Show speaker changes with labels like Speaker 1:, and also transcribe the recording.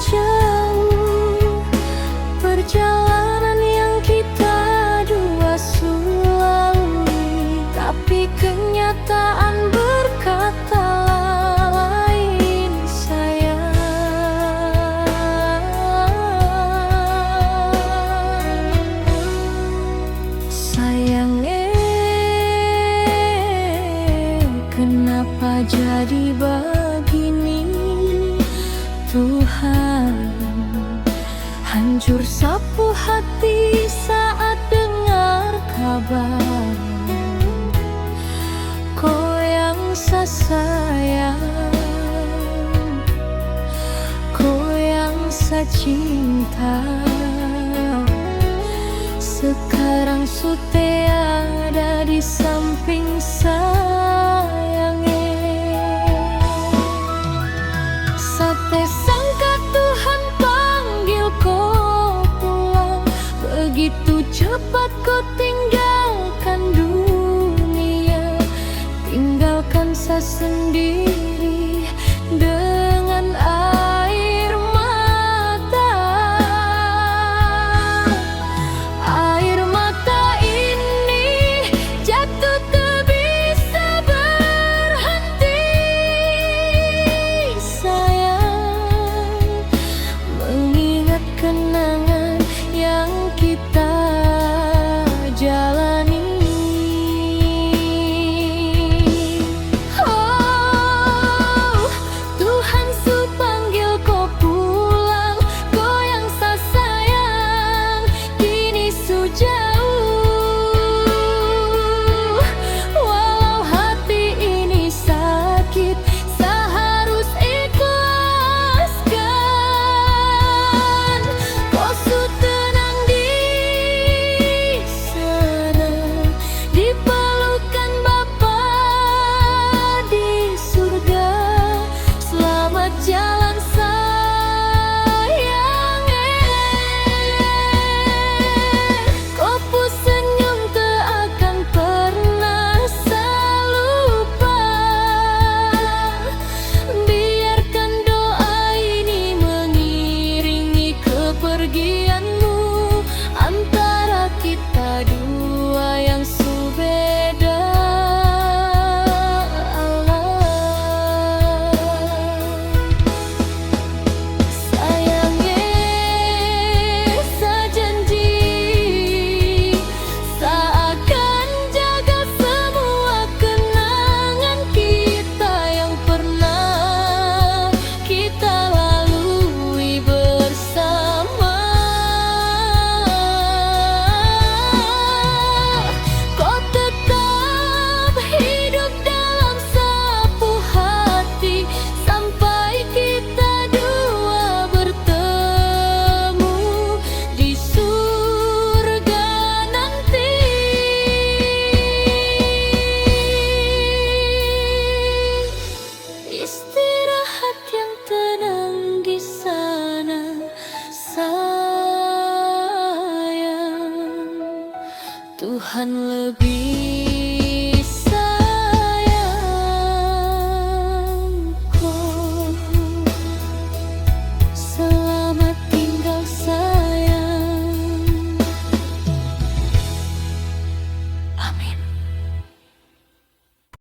Speaker 1: jauh perjalanan yang kita dua lalui, tapi kenyataan berkata lain sayang. Sayang, kenapa jadi begini? Tuhan, hancur sapu hati saat dengar kabar kau yang sayang, kau yang cinta, sekarang sudah ada di samping sayangnya. Sate sangka Tuhan panggil kau pulang, begitu cepat kau tinggalkan dunia, tinggalkan saya sendiri dengan air mata. Air mata ini jatuh tak bisa berhenti. Sayang, mengingat kenangan yang kita jalani. Oh, Tuhan su panggil kau pulang, kau yang sayang kini su jauh. Walau hati ini sakit, seharus ikhlaskan. Kau su tenang di sana, di pelukan Bapa di surga. Selamat jalan sayang, kau pun senyum tak akan pernah saya lupa. Biarkan doa ini mengiringi kepergianmu, antara kita dua yang subeda Allah. Sayangnya, saya janji seakan jaga semua kenangan kita yang pernah kita lalui bersama. Kau tetap hidup dalam sapu hati sampai kita dua bertemu di surga nanti. Istirahat yang tenang di sana sayang. Tuhan lebih